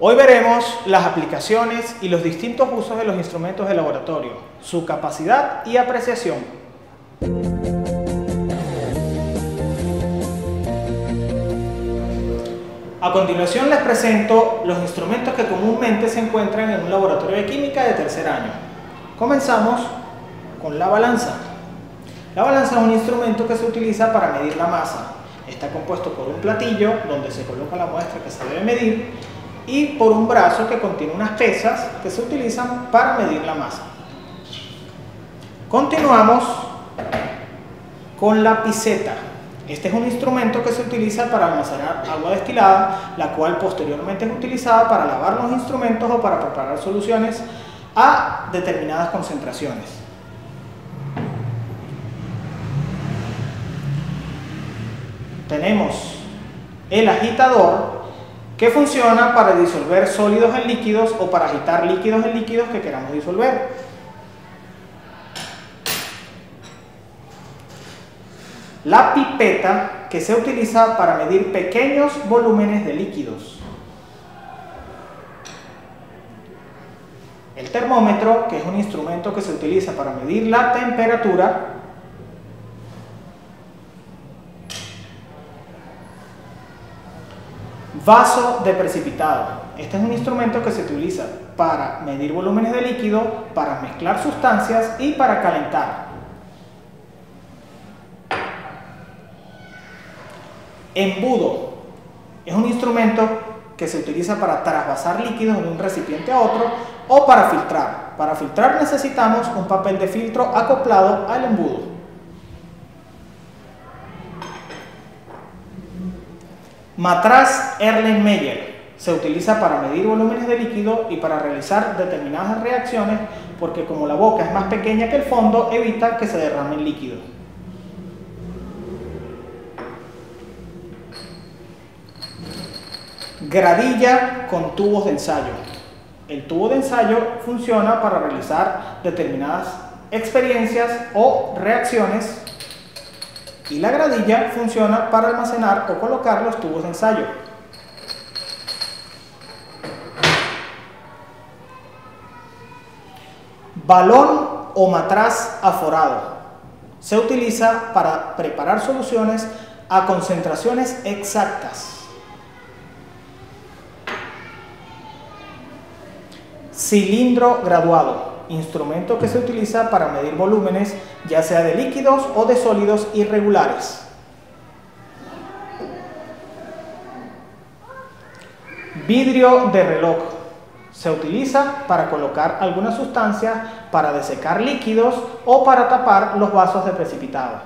Hoy veremos las aplicaciones y los distintos usos de los instrumentos de laboratorio, su capacidad y apreciación. A continuación les presento los instrumentos que comúnmente se encuentran en un laboratorio de química de tercer año. Comenzamos con la balanza. La balanza es un instrumento que se utiliza para medir la masa. Está compuesto por un platillo donde se coloca la muestra que se debe medir y por un brazo que contiene unas pesas que se utilizan para medir la masa. Continuamos con la piseta. Este es un instrumento que se utiliza para almacenar agua destilada, la cual posteriormente es utilizada para lavar los instrumentos o para preparar soluciones a determinadas concentraciones. Tenemos el agitador, que funciona para disolver sólidos en líquidos o para agitar líquidos en líquidos que queramos disolver. La pipeta, que se utiliza para medir pequeños volúmenes de líquidos. El termómetro, que es un instrumento que se utiliza para medir la temperatura. Vaso de precipitado. Este es un instrumento que se utiliza para medir volúmenes de líquido, para mezclar sustancias y para calentar. Embudo. Es un instrumento que se utiliza para trasvasar líquidos de un recipiente a otro o para filtrar. Para filtrar necesitamos un papel de filtro acoplado al embudo. Matraz Erlenmeyer. Se utiliza para medir volúmenes de líquido y para realizar determinadas reacciones porque como la boca es más pequeña que el fondo, evita que se derrame el líquido. Gradilla con tubos de ensayo. El tubo de ensayo funciona para realizar determinadas experiencias o reacciones y la gradilla funciona para almacenar o colocar los tubos de ensayo. Balón o matraz aforado. Se utiliza para preparar soluciones a concentraciones exactas. Cilindro graduado. Instrumento que se utiliza para medir volúmenes, ya sea de líquidos o de sólidos irregulares. Vidrio de reloj. Se utiliza para colocar algunas sustancias, para desecar líquidos o para tapar los vasos de precipitado.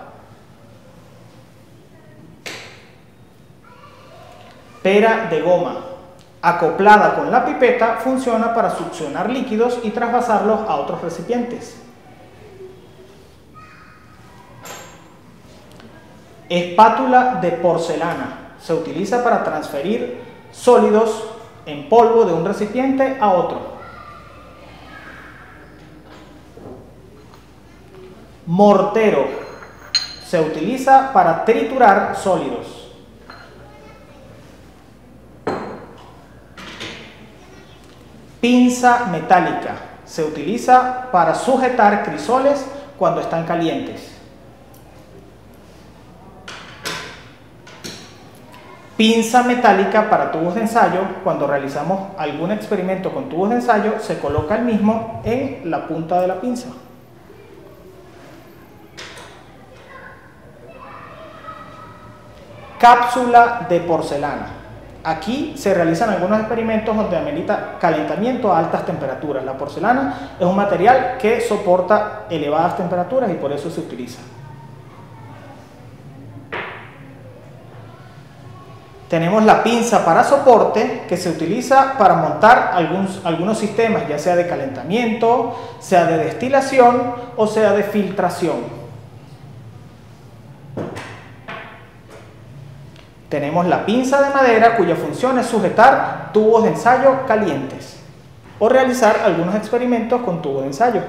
Pera de goma. Acoplada con la pipeta, funciona para succionar líquidos y trasvasarlos a otros recipientes. Espátula de porcelana. Se utiliza para transferir sólidos en polvo de un recipiente a otro. Mortero. Se utiliza para triturar sólidos. Pinza metálica. Se utiliza para sujetar crisoles cuando están calientes. Pinza metálica para tubos de ensayo. Cuando realizamos algún experimento con tubos de ensayo, se coloca el mismo en la punta de la pinza. Cápsula de porcelana. Aquí se realizan algunos experimentos donde amerita calentamiento a altas temperaturas. La porcelana es un material que soporta elevadas temperaturas y por eso se utiliza. Tenemos la pinza para soporte, que se utiliza para montar algunos sistemas, ya sea de calentamiento, sea de destilación o sea de filtración. Tenemos la pinza de madera, cuya función es sujetar tubos de ensayo calientes o realizar algunos experimentos con tubos de ensayo.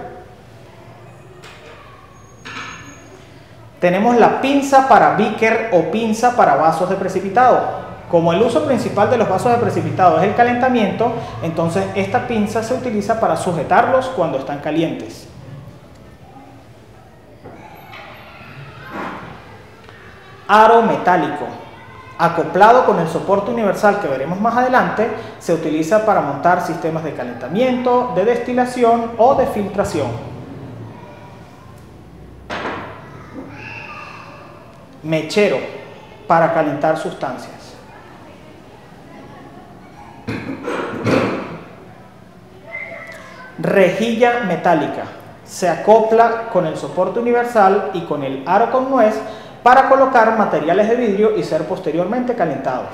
Tenemos la pinza para beaker o pinza para vasos de precipitado. Como el uso principal de los vasos de precipitado es el calentamiento, entonces esta pinza se utiliza para sujetarlos cuando están calientes. Aro metálico. Acoplado con el soporte universal que veremos más adelante, se utiliza para montar sistemas de calentamiento, de destilación o de filtración. Mechero, para calentar sustancias. Rejilla metálica. Se acopla con el soporte universal y con el aro con nuez para colocar materiales de vidrio y ser posteriormente calentados.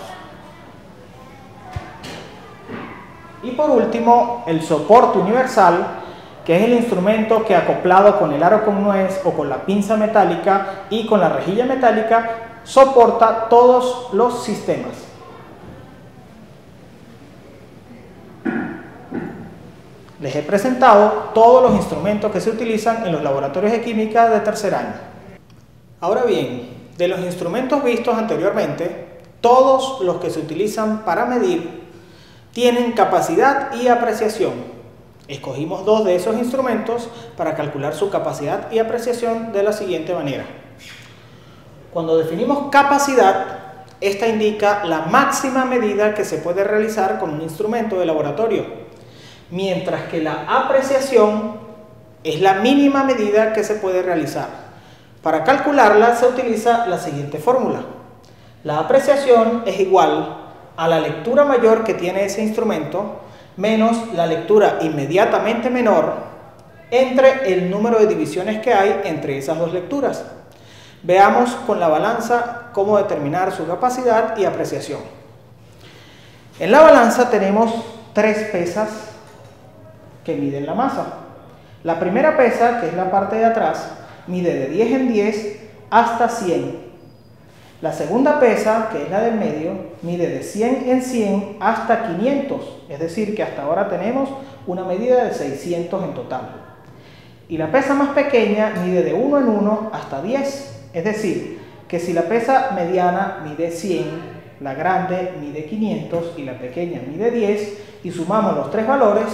Y por último, el soporte universal, que es el instrumento que acoplado con el aro con nuez o con la pinza metálica y con la rejilla metálica soporta todos los sistemas. Les he presentado todos los instrumentos que se utilizan en los laboratorios de química de tercer año. Ahora bien, de los instrumentos vistos anteriormente, todos los que se utilizan para medir tienen capacidad y apreciación. Escogimos dos de esos instrumentos para calcular su capacidad y apreciación de la siguiente manera. Cuando definimos capacidad, esta indica la máxima medida que se puede realizar con un instrumento de laboratorio, mientras que la apreciación es la mínima medida que se puede realizar. Para calcularla se utiliza la siguiente fórmula. La apreciación es igual a la lectura mayor que tiene ese instrumento menos la lectura inmediatamente menor entre el número de divisiones que hay entre esas dos lecturas. Veamos con la balanza cómo determinar su capacidad y apreciación. En la balanza tenemos tres pesas que miden la masa. La primera pesa, que es la parte de atrás, mide de 10 en 10 hasta 100. La segunda pesa, que es la del medio, mide de 100 en 100 hasta 500, es decir, que hasta ahora tenemos una medida de 600 en total. Y la pesa más pequeña mide de 1 en 1 hasta 10, es decir, que si la pesa mediana mide 100, la grande mide 500 y la pequeña mide 10, y sumamos los tres valores,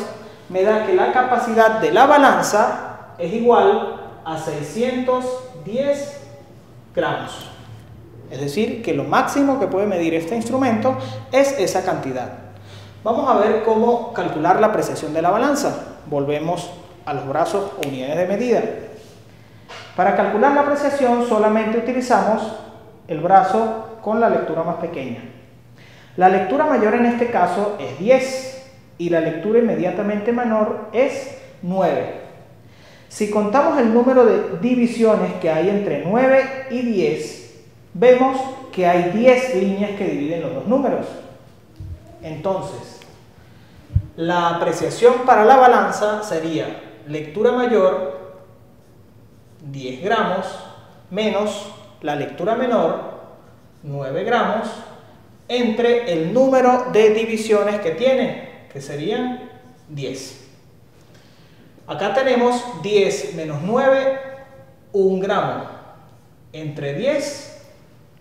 me da que la capacidad de la balanza es igual a 610 gramos. Es decir, que lo máximo que puede medir este instrumento es esa cantidad. Vamos a ver cómo calcular la apreciación de la balanza. Volvemos a los brazos o unidades de medida. Para calcular la apreciación solamente utilizamos el brazo con la lectura más pequeña. La lectura mayor en este caso es 10 y la lectura inmediatamente menor es 9. Si contamos el número de divisiones que hay entre 9 y 10, vemos que hay 10 líneas que dividen los dos números. Entonces, la apreciación para la balanza sería lectura mayor, 10 gramos, menos la lectura menor, 9 gramos, entre el número de divisiones que tiene, que serían 10. Acá tenemos 10 menos 9, 1 gramo. Entre 10,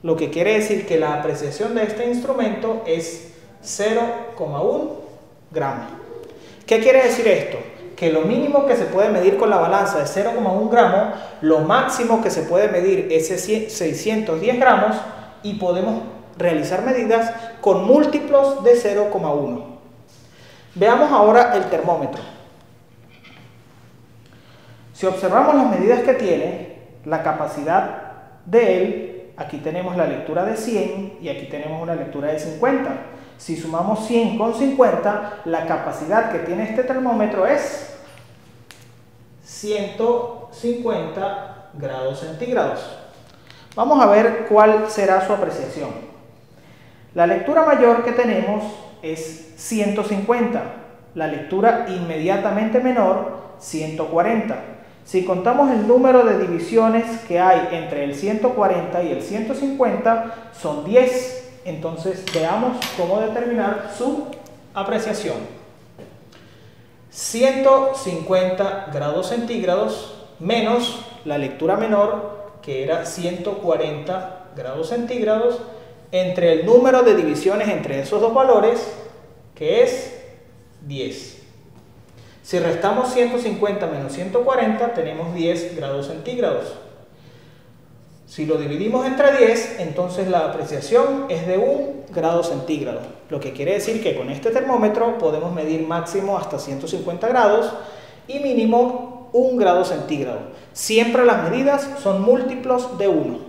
lo que quiere decir que la apreciación de este instrumento es 0,1 gramo. ¿Qué quiere decir esto? Que lo mínimo que se puede medir con la balanza es 0,1 gramo, lo máximo que se puede medir es 610 gramos y podemos realizar medidas con múltiplos de 0,1. Veamos ahora el termómetro. Si observamos las medidas que tiene, la capacidad de él, aquí tenemos la lectura de 100 y aquí tenemos una lectura de 50. Si sumamos 100 con 50, la capacidad que tiene este termómetro es 150 grados centígrados. Vamos a ver cuál será su apreciación. La lectura mayor que tenemos es 150, la lectura inmediatamente menor 140. Si contamos el número de divisiones que hay entre el 140 y el 150, son 10. Entonces veamos cómo determinar su apreciación. 150 grados centígrados menos la lectura menor, que era 140 grados centígrados, entre el número de divisiones entre esos dos valores, que es 10. Si restamos 150 menos 140, tenemos 10 grados centígrados. Si lo dividimos entre 10, entonces la apreciación es de 1 grado centígrado. Lo que quiere decir que con este termómetro podemos medir máximo hasta 150 grados y mínimo 1 grado centígrado. Siempre las medidas son múltiplos de 1.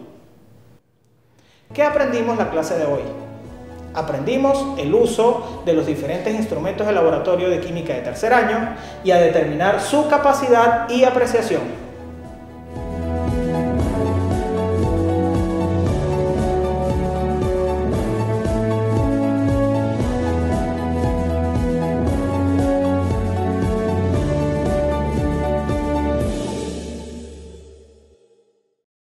¿Qué aprendimos en la clase de hoy? Aprendimos el uso de los diferentes instrumentos de laboratorio de química de tercer año y a determinar su capacidad y apreciación.